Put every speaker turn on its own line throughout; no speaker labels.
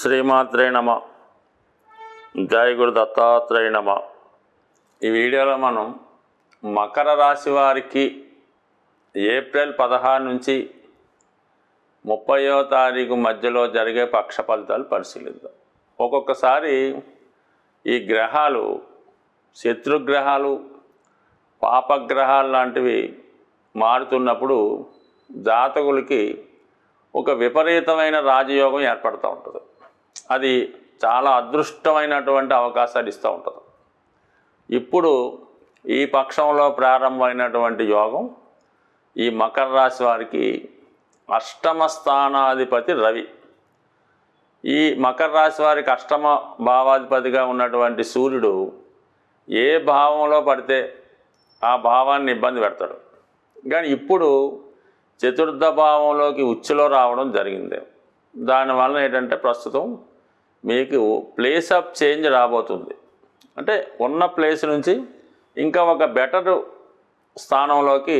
శ్రీమాత్రే నమ. జై గురు దత్తాత్రేయ నమ. ఈ వీడియోలో మనం మకర రాశి వారికి ఏప్రిల్ 16 నుంచి 30వ తారీఖు మధ్యలో జరిగే పక్ష ఫలితాలు పరిశీలిద్దాం. ఒక్కొక్కసారి ఈ గ్రహాలు శత్రుగ్రహాలు పాపగ్రహాలు లాంటివి మారుతున్నప్పుడు జాతకులకి ఒక విపరీతమైన రాజయోగం ఏర్పడుతూ ఉంటుంది. అది చాలా అదృష్టమైనటువంటి అవకాశాలు ఇస్తూ ఉంటుంది. ఇప్పుడు ఈ పక్షంలో ప్రారంభమైనటువంటి యోగం ఈ మకర రాశి వారికి అష్టమ స్థానాధిపతి రవి. ఈ మకర రాశి వారికి అష్టమ భావాధిపతిగా ఉన్నటువంటి సూర్యుడు ఏ భావంలో పడితే ఆ భావాన్ని ఇబ్బంది పెడతాడు. కానీ ఇప్పుడు చతుర్థ భావంలోకి ఉచ్చులో రావడం జరిగింది. దానివల్ల ఏంటంటే ప్రస్తుతం మీకు ప్లేస్ ఆఫ్ చేంజ్ రాబోతుంది. అంటే ఉన్న ప్లేస్ నుంచి ఇంకా ఒక బెటర్ స్థానంలోకి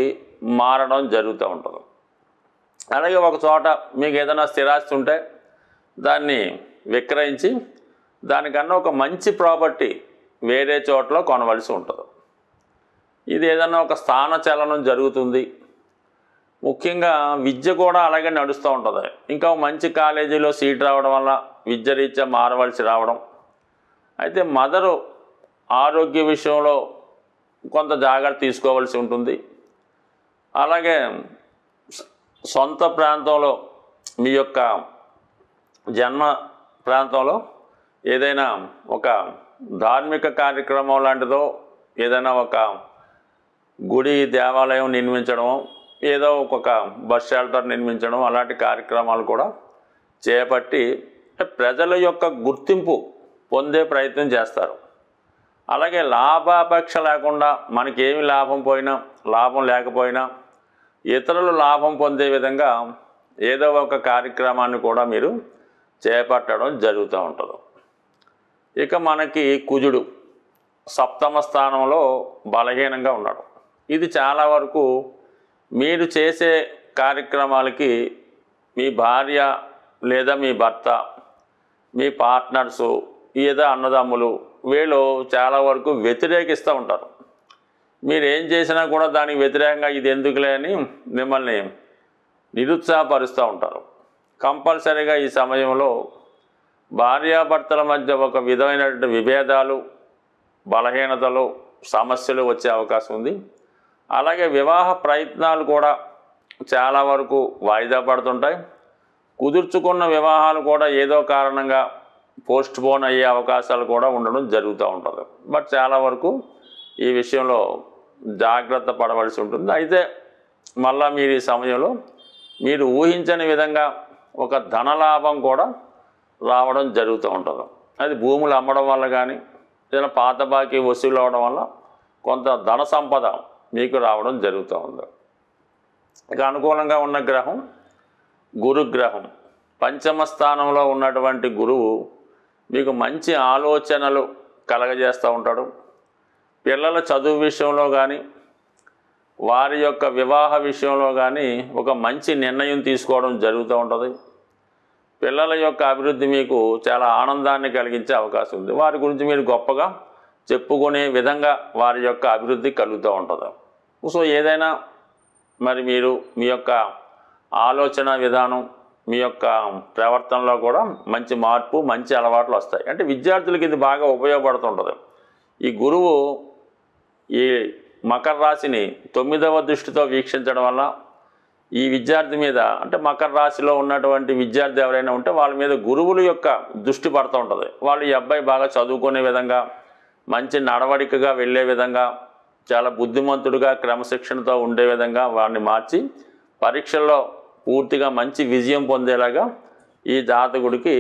మారడం జరుగుతూ ఉంటుంది. అలాగే ఒక చోట మీకు ఏదైనా స్థిరాస్తి ఉంటే దాన్ని విక్రయించి దానికన్నా ఒక మంచి ప్రాపర్టీ వేరే చోటలో కొనవలసి ఉంటుంది. ఇది ఏదైనా ఒక స్థాన చలనం జరుగుతుంది. ముఖ్యంగా విద్య కూడా అలాగే నడుస్తూ ఉంటుంది. ఇంకా మంచి కాలేజీలో సీట్ రావడం వల్ల విద్య రీత్యా మారవలసి రావడం. అయితే మదరు ఆరోగ్య విషయంలో కొంత జాగ్రత్త తీసుకోవాల్సి ఉంటుంది. అలాగే సొంత ప్రాంతంలో మీ యొక్క జన్మ ప్రాంతంలో ఏదైనా ఒక ధార్మిక కార్యక్రమం లాంటిదో ఏదైనా ఒక గుడి దేవాలయం నిర్మించడం, ఏదో ఒక్కొక్క బస్ షెల్టర్ నిర్మించడం, అలాంటి కార్యక్రమాలు కూడా చేపట్టి ప్రజల యొక్క గుర్తింపు పొందే ప్రయత్నం చేస్తారు. అలాగే లాభాపేక్ష లేకుండా మనకేమి లాభం లేకపోయినా ఇతరులు లాభం పొందే విధంగా ఏదో ఒక కార్యక్రమాన్ని కూడా మీరు చేపట్టడం జరుగుతూ ఉంటుంది. ఇక మనకి కుజుడు సప్తమ స్థానంలో బలహీనంగా ఉన్నాడు. ఇది చాలా వరకు మీరు చేసే కార్యక్రమాలకి మీ భార్య లేదా మీ భర్త, మీ పార్ట్నర్సు, ఏదో అన్నదమ్ములు వీళ్ళు చాలా వరకు వ్యతిరేకిస్తూ ఉంటారు. మీరు ఏం చేసినా కూడా దానికి వ్యతిరేకంగా ఇది ఎందుకులే అని మిమ్మల్ని నిరుత్సాహపరుస్తూ ఉంటారు. కంపల్సరీగా ఈ సమయంలో భార్యాభర్తల మధ్య ఒక విధమైనటువంటి విభేదాలు, బలహీనతలు, సమస్యలు వచ్చే అవకాశం ఉంది. అలాగే వివాహ ప్రయత్నాలు కూడా చాలా వరకు వాయిదా పడుతుంటాయి. కుదుర్చుకున్న వివాహాలు కూడా ఏదో కారణంగా పోస్ట్ పోన్ అయ్యే అవకాశాలు కూడా ఉండడం జరుగుతూ ఉంటుంది. బట్ చాలా వరకు ఈ విషయంలో జాగ్రత్త పడవలసి ఉంటుంది. అయితే మళ్ళీ మీరు ఈ సమయంలో మీరు ఊహించని విధంగా ఒక ధనలాభం కూడా రావడం జరుగుతూ ఉంటుంది. అది భూములు అమ్మడం వల్ల కానీ ఏదైనా పాత బాకీ వసూలు అవడం వల్ల కొంత ధన సంపద మీకు రావడం జరుగుతూ ఉంది. ఇక అనుకూలంగా ఉన్న గ్రహం గురుగ్రహం. పంచమ స్థానంలో ఉన్నటువంటి గురువు మీకు మంచి ఆలోచనలు కలగజేస్తూ ఉంటాడు. పిల్లల చదువు విషయంలో కానీ వారి యొక్క వివాహ విషయంలో కానీ ఒక మంచి నిర్ణయం తీసుకోవడం జరుగుతూ ఉంటుంది. పిల్లల యొక్క అభివృద్ధి మీకు చాలా ఆనందాన్ని కలిగించే అవకాశం ఉంది. వారి గురించి మీరు గొప్పగా చెప్పుకునే విధంగా వారి యొక్క అభివృద్ధి కలుగుతూ ఉంటుంది. సో ఏదైనా మరి మీరు మీ యొక్క ఆలోచన విధానం, మీ యొక్క ప్రవర్తనలో కూడా మంచి మార్పు, మంచి అలవాట్లు వస్తాయి. అంటే విద్యార్థులకి ఇది బాగా ఉపయోగపడుతుంటుంది. ఈ గురువు ఈ మకర రాశిని 9వ దృష్టితో వీక్షించడం వల్ల ఈ విద్యార్థి మీద, అంటే మకర రాశిలో ఉన్నటువంటి విద్యార్థి ఎవరైనా ఉంటే వాళ్ళ మీద గురువుల యొక్క దృష్టి పడుతూ ఉంటుంది. వాళ్ళు ఈ అబ్బాయి బాగా చదువుకునే విధంగా, మంచి నడవడికగా వెళ్ళే విధంగా, చాలా బుద్ధిమంతుడుగా క్రమశిక్షణతో ఉండే విధంగా వాడిని మార్చి పరీక్షల్లో పూర్తిగా మంచి విజయం పొందేలాగా ఈ జాతకుడికి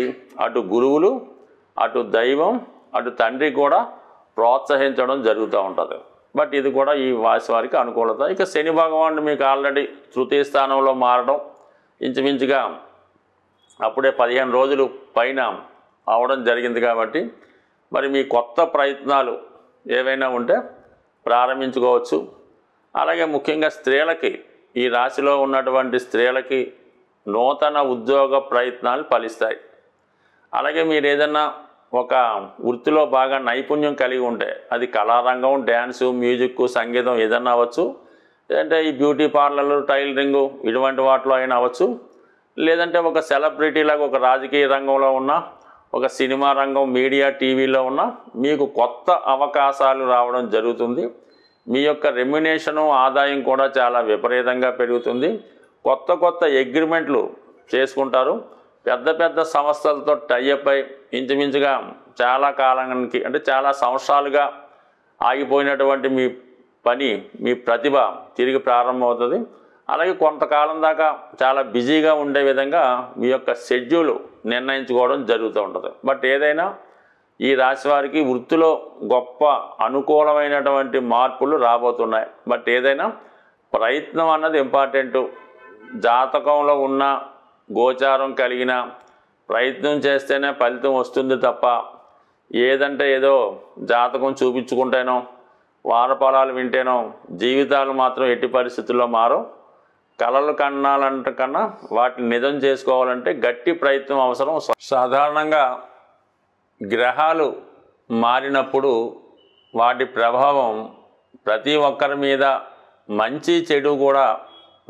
అటు గురువులు, అటు దైవం, అటు తండ్రి కూడా ప్రోత్సహించడం జరుగుతూ ఉంటుంది. బట్ ఇది కూడా ఈ రాశి వారికి అనుకూలత. ఇక శని భగవానుడు మీకు ఆల్రెడీ తృతీయ స్థానంలో మారడం ఇంచుమించుగా అప్పుడే 15 రోజులు పైన అవడం జరిగింది. కాబట్టి మరి మీ కొత్త ప్రయత్నాలు ఏవైనా ఉంటే ప్రారంభించుకోవచ్చు. అలాగే ముఖ్యంగా స్త్రీలకి, ఈ రాశిలో ఉన్నటువంటి స్త్రీలకి నూతన ఉద్యోగ ప్రయత్నాలు ఫలిస్తాయి. అలాగే మీరు ఏదన్నా ఒక వృత్తిలో బాగా నైపుణ్యం కలిగి ఉంటే, అది కళారంగం, డ్యాన్సు, మ్యూజిక్, సంగీతం ఏదన్నా అవ్వచ్చు, లేదంటే ఈ బ్యూటీ పార్లర్లు, టైలరింగు ఇటువంటి వాటిలో అయినా అవ్వచ్చు, లేదంటే ఒక సెలబ్రిటీలాగా ఒక రాజకీయ రంగంలో ఉన్న, ఒక సినిమా రంగం, మీడియా, టీవీలో ఉన్న మీకు కొత్త అవకాశాలు రావడం జరుగుతుంది. మీ యొక్క రెమ్యునేషను, ఆదాయం కూడా చాలా విపరీతంగా పెరుగుతుంది. కొత్త కొత్త అగ్రిమెంట్లు చేసుకుంటారు. పెద్ద పెద్ద సంస్థలతో టైఅప్ అయి ఇంచుమించుగా చాలా కాలానికి అంటే చాలా సంవత్సరాలుగా ఆగిపోయినటువంటి మీ పని, మీ ప్రతిభ తిరిగి ప్రారంభమవుతుంది. అలాగే కొంతకాలం దాకా చాలా బిజీగా ఉండే విధంగా మీ యొక్క షెడ్యూల్ నిర్ణయించుకోవడం జరుగుతూ ఉంటుంది. బట్ ఏదైనా ఈ రాశి వారికి వృత్తిలో గొప్ప అనుకూలమైనటువంటి మార్పులు రాబోతున్నాయి. బట్ ఏదైనా ప్రయత్నం అన్నది ఇంపార్టెంటు. జాతకంలో ఉన్న గోచారం కలిగిన ప్రయత్నం చేస్తేనే ఫలితం వస్తుంది తప్ప, ఏదంటే ఏదో జాతకం చూపించుకుంటేనో, వారఫలాలు వింటేనో జీవితాలు మాత్రం ఎట్టి పరిస్థితుల్లో మారవు. కలలు కన్నాలంటే కన్నా వాటిని నిజం చేసుకోవాలంటే గట్టి ప్రయత్నం అవసరం. సాధారణంగా గ్రహాలు మారినప్పుడు వాటి ప్రభావం ప్రతి ఒక్కరి మీద మంచి చెడు కూడా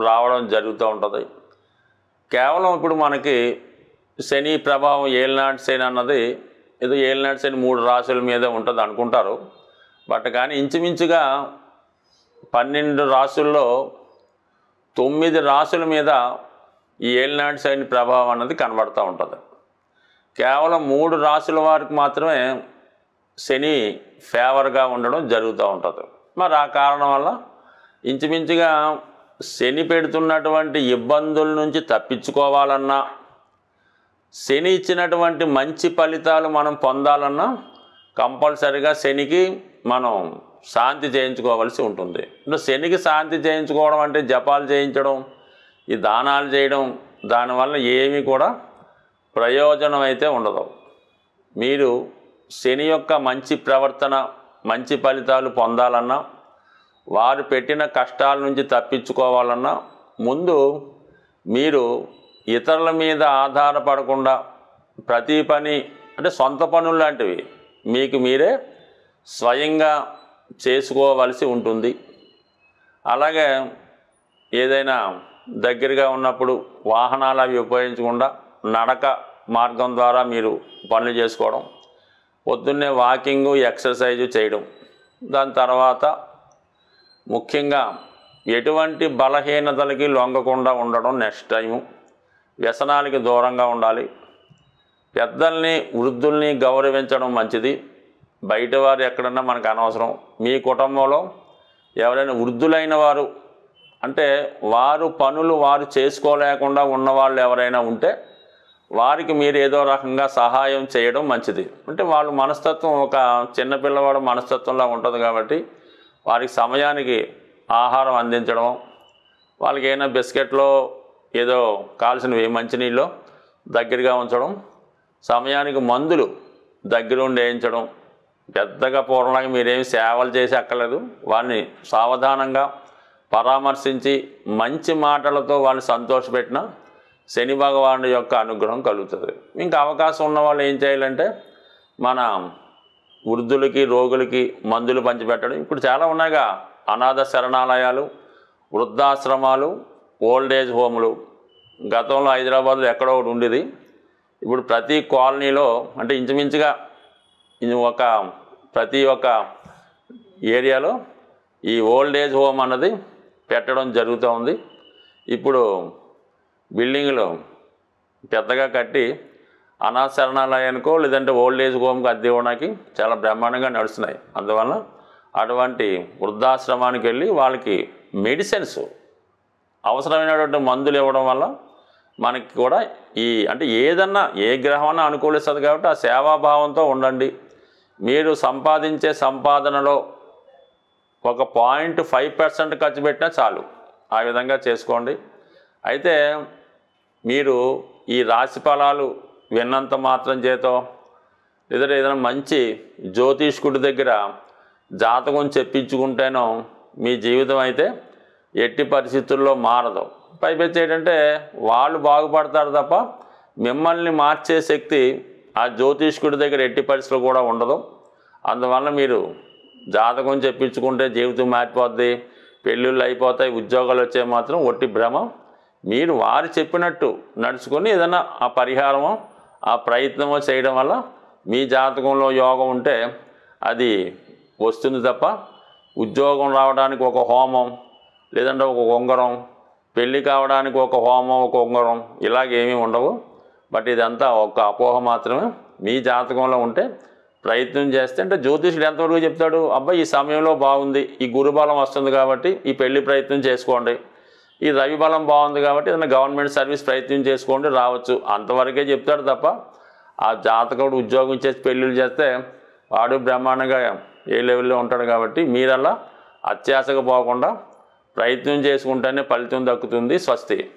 రావడం జరుగుతూ ఉంటుంది. కేవలం ఇప్పుడు మనకి శని ప్రభావం, ఏలినాటి శని అన్నది ఏదో ఏలినాటి శని 3 రాశుల మీద ఉంటుంది అనుకుంటారు. బట్ కానీ ఇంచుమించుగా 12 రాశుల్లో 9 రాశుల మీద ఈ ఏలినాటి శని ప్రభావం అన్నది కనబడుతూ ఉంటుంది. కేవలం 3 రాశుల వారికి మాత్రమే శని ఫేవర్గా ఉండడం జరుగుతూ ఉంటుంది. మరి ఆ కారణం వల్ల ఇంచుమించుగా శని పెడుతున్నటువంటి ఇబ్బందుల నుంచి తప్పించుకోవాలన్నా, శని ఇచ్చినటువంటి మంచి ఫలితాలు మనం పొందాలన్నా కంపల్సరిగా శనికి మనం శాంతి చేయించుకోవాల్సి ఉంటుంది. అంటే శనికి శాంతి చేయించుకోవడం అంటే జపాలు చేయించడం, ఈ దానాలు చేయడం, దానివల్ల ఏమీ కూడా ప్రయోజనం అయితే ఉండదు. మీరు శని యొక్క మంచి ప్రవర్తన, మంచి ఫలితాలు పొందాలన్నా, వారు పెట్టిన కష్టాల నుంచి తప్పించుకోవాలన్నా ముందు మీరు ఇతరుల మీద ఆధారపడకుండా ప్రతి పని అంటే సొంత పనులు లాంటివి మీకు మీరే స్వయంగా చేసుకోవలసి ఉంటుంది. అలాగే ఏదైనా దగ్గరగా ఉన్నప్పుడు వాహనాలు అవి ఉపయోగించకుండా నడక మార్గం ద్వారా మీరు పనులు చేసుకోవడం, పొద్దున్నే వాకింగు, ఎక్సర్సైజు చేయడం, దాని తర్వాత ముఖ్యంగా ఎటువంటి బలహీనతలకి లొంగకుండా ఉండడం. నెక్స్ట్ టైము వ్యసనాలకి దూరంగా ఉండాలి. పెద్దల్ని, వృద్ధుల్ని గౌరవించడం మంచిది. బయట వారు ఎక్కడన్నా మనకు అనవసరం. మీ కుటుంబంలో ఎవరైనా వృద్ధులైన వారు అంటే వారు పనులు వారు చేసుకోలేకుండా ఉన్నవాళ్ళు ఎవరైనా ఉంటే వారికి మీరు ఏదో రకంగా సహాయం చేయడం మంచిది. అంటే వాళ్ళ మనస్తత్వం ఒక చిన్నపిల్లవాడు మనస్తత్వంలా ఉంటుంది కాబట్టి వారికి సమయానికి ఆహారం అందించడం, వాళ్ళకి ఏమైనా బిస్కెట్లో ఏదో కావాల్సినవి మంచినీళ్ళు దగ్గరగా ఉంచడం, సమయానికి మందులు దగ్గరుండి వేయించడం. పెద్దగా పూర్వంలాగా మీరేమి సేవలు చేసి అక్కర్లేదు. వారిని సావధానంగా పరామర్శించి మంచి మాటలతో వాళ్ళని సంతోషపెట్టిన శని భగవానుడి యొక్క అనుగ్రహం కలుగుతుంది. ఇంకా అవకాశం ఉన్న వాళ్ళు ఏం చేయాలంటే మన వృద్ధులకి, రోగులకి మందులు పంచిపెట్టడం. ఇప్పుడు చాలా ఉన్నాయిగా అనాథ శరణాలయాలు, వృద్ధాశ్రమాలు, ఓల్డేజ్ హోములు. గతంలో హైదరాబాద్లో ఎక్కడో ఒకటి ఉండేది. ఇప్పుడు ప్రతి కాలనీలో అంటే ఇంచుమించుగా ప్రతి ఒక్క ఏరియాలో ఈ ఓల్డేజ్ హోమ్ అన్నది పెట్టడం జరుగుతూ ఉంది. ఇప్పుడు బిల్డింగ్లు పెద్దగా కట్టి అనాథ శరణాలయానికో లేదంటే ఓల్డేజ్ హోమ్కి అద్దె ఇవ్వడానికి చాలా బ్రహ్మాండంగా నడుస్తున్నాయి. అందువల్ల అటువంటి వృద్ధాశ్రమానికి వెళ్ళి వాళ్ళకి మెడిసిన్స్, అవసరమైనటువంటి మందులు ఇవ్వడం వల్ల మనకి కూడా అంటే ఏదన్నా ఏ గ్రహమన్నా అనుకూలిస్తుంది కాబట్టి ఆ సేవాభావంతో ఉండండి. మీరు సంపాదించే సంపాదనలో ఒక 0.5% ఖర్చు పెట్టినా చాలు. ఆ విధంగా చేసుకోండి. అయితే మీరు ఈ రాశి ఫలాలు విన్నంత మాత్రం చేతో లేదా ఏదైనా మంచి జ్యోతిష్కుడి దగ్గర జాతకం చెప్పించుకుంటేనో మీ జీవితం అయితే ఎట్టి పరిస్థితుల్లో మారదు. పైపెచ్చి ఏంటంటే వాళ్ళు బాగుపడతారు తప్ప మిమ్మల్ని మార్చే శక్తి ఆ జ్యోతిష్కుడి దగ్గర ఎట్టి పరిస్థితులు కూడా ఉండదు. అందువల్ల మీరు జాతకం చెప్పించుకుంటే జీవితం మారిపోద్ది, పెళ్ళిళ్ళు అయిపోతాయి, ఉద్యోగాలు వచ్చే మాత్రం ఒట్టి భ్రమ. మీరు వారు చెప్పినట్టు నడుచుకొని ఏదైనా ఆ పరిహారమో ఆ ప్రయత్నమో చేయడం వల్ల మీ జాతకంలో యోగం ఉంటే అది వస్తుంది తప్ప ఉద్యోగం రావడానికి ఒక హోమం, లేదంటే ఒక ఉంగరం, పెళ్ళి కావడానికి ఒక హోమం, ఒక ఉంగరం ఇలాగేమీ ఉండవు. బట్ ఇదంతా ఒక అపోహ మాత్రమే. మీ జాతకంలో ఉంటే ప్రయత్నం చేస్తే, అంటే జ్యోతిషుడు ఎంతవరకు చెప్తాడు, అబ్బాయి ఈ సమయంలో బాగుంది, ఈ గురుబలం వస్తుంది కాబట్టి ఈ పెళ్లి ప్రయత్నం చేసుకోండి, ఈ రవి బలం బాగుంది కాబట్టి ఏదైనా గవర్నమెంట్ సర్వీస్ ప్రయత్నం చేసుకోండి, రావచ్చు, అంతవరకే చెప్తాడు తప్ప ఆ జాతకుడు ఉద్యోగం చేసి పెళ్ళిళ్ళు చేస్తే వాడు బ్రహ్మాండంగా ఏ లెవెల్లో ఉంటాడు. కాబట్టి మీరల్లా అత్యాశగా పోకుండా ప్రయత్నం చేసుకుంటేనే ఫలితం దక్కుతుంది. స్వస్తి.